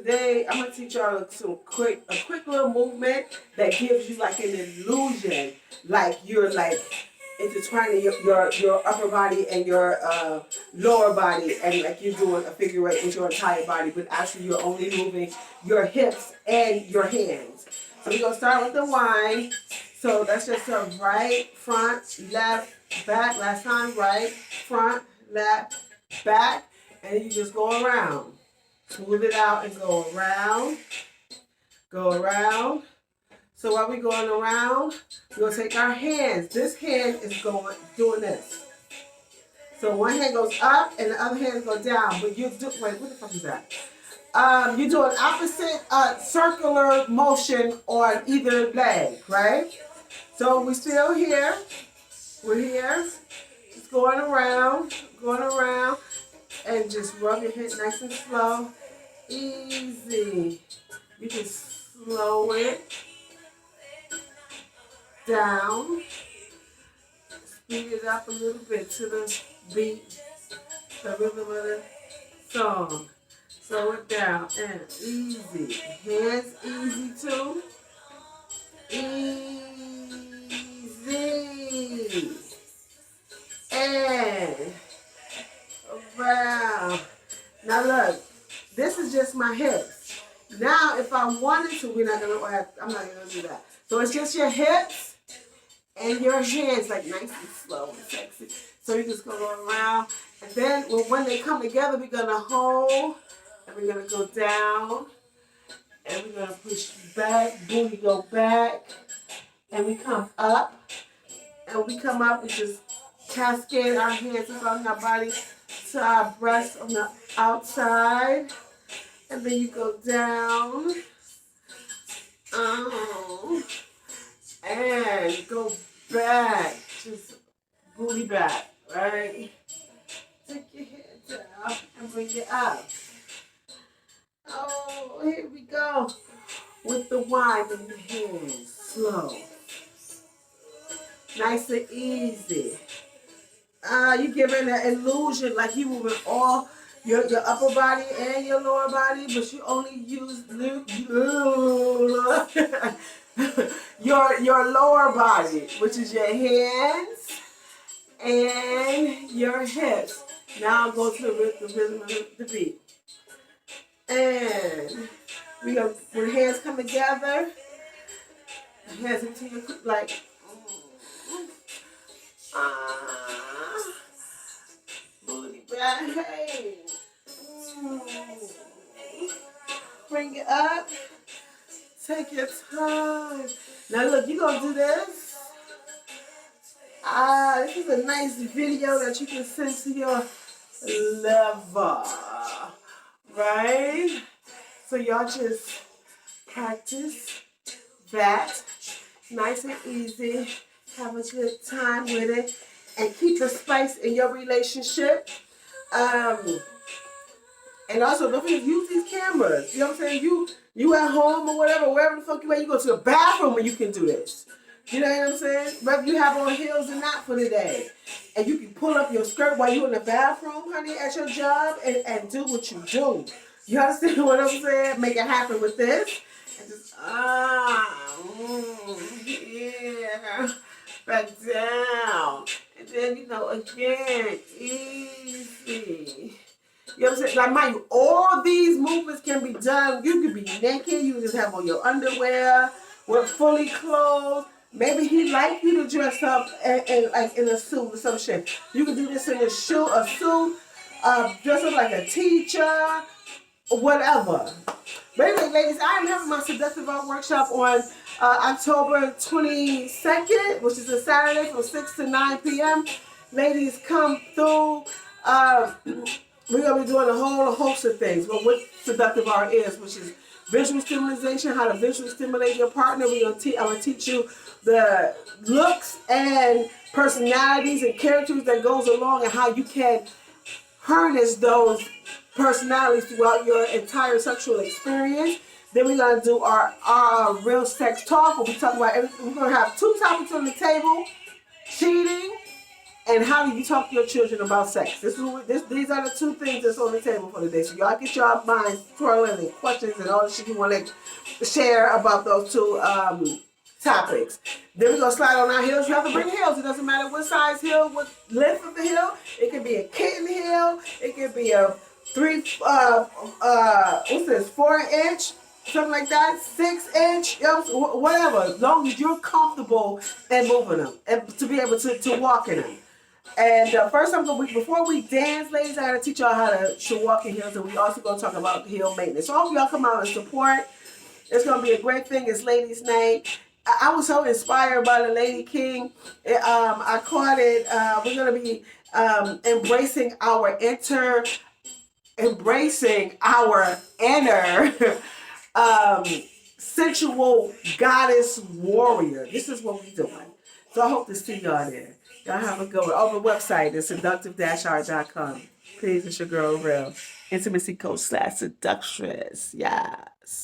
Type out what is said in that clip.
today I'm gonna teach y'all a quick little movement that gives you like an illusion, like you're like intertwining your upper body and your lower body, and like you're doing a figure eight with your entire body, but actually you're only moving your hips and your hands. So we're gonna start with the wind. So that's just a right, front, left, back. Last time, right, front, left, back, and you just go around. Smooth it out and go around. Go around. So while we're going around, we're going to take our hands. This hand is doing this. So one hand goes up and the other hand goes down. But you do, wait, what the fuck is that? You do an opposite circular motion on either leg, right? So we're still here. We're here. Just going around, and just rub your head nice and slow. Easy. You can slow it down. Speed it up a little bit to the beat, the rhythm of the song. Slow it down and easy. Hands easy too. Easy. And around. Now look, this is just my hips. Now if I wanted to, I'm not gonna do that. So it's just your hips and your hands, like nice and slow and sexy. So you just go around, and then when they come together, we're gonna hold, and we're gonna go down, and we're gonna push back, booty go back, and we come up, we just cascade our hands around our body to our breasts on the outside, and then you go down, and go back, just booty back, right? Take your head down and bring it up. Oh, here we go. With the wind in the hands, slow. Nice and easy. You giving an illusion like you moving all your upper body and your lower body, but you only use your lower body, which is your hands and your hips. Now go to the rhythm of the beat. And when hands come together, hands into your like. Booty back, hey. Bring it up. Take your time. Now look, you're gonna do this. This is a nice video that you can send to your lover, right? So y'all just practice that, nice and easy. Have a good time with it, and keep the spice in your relationship. And also, don't forget, use these cameras. You know what I'm saying? You at home or whatever, wherever the fuck you at, you go to the bathroom and you can do this. You know what I'm saying? Whether you have on heels or not for the day. And you can pull up your skirt while you're in the bathroom, honey, at your job, and do what you do. You understand what I'm saying? Make it happen with this. And just, yeah. Back down. And then, again, easy. You know what I'm saying? Like, mind you, all these movements can be done. You can be naked. You can just have on your underwear. We're fully clothed. Maybe he like you to dress up and like in a suit or some shit. You can do this in a suit, dress up like a teacher, whatever. But anyway, ladies, I am having my Seductive ArT workshop on October 22nd, which is a Saturday from 6 to 9 p.m. Ladies, come through. We're going to be doing a whole host of things. But what Seductive ArT is, which is visual stimulation, how to visually stimulate your partner. I'm going to teach you the looks and personalities and characters that goes along, and how you can harness those personalities throughout your entire sexual experience. Then we're going to do our real sex talk, where we talk about everything. We're going to have 2 topics on the table: cheating And how do you talk to your children about sex? These are the two things that's on the table for today. So y'all get your minds twirling and questions and all the shit you want to share about those two topics. Then we're going to slide on our heels. You have to bring heels. It doesn't matter what size heel, what length of the heel. It can be a kitten heel. It can be a 4-inch, something like that, 6-inch, whatever. As long as you're comfortable in moving them and to be able to walk in them. And first, before we dance, ladies, I gotta teach y'all how to walk in heels, and we also gonna talk about heel maintenance. So I hope y'all come out and support. It's gonna be a great thing. It's Ladies' Night. I was so inspired by the Lady King. I caught it. We're gonna be embracing our inner sensual goddess warrior. This is what we're doing. So I hope to see y'all there. Y'all have a good one. Over the website is seductive-art.com. Please, it's your girl, Real. Intimacy coach / seductress. Yes.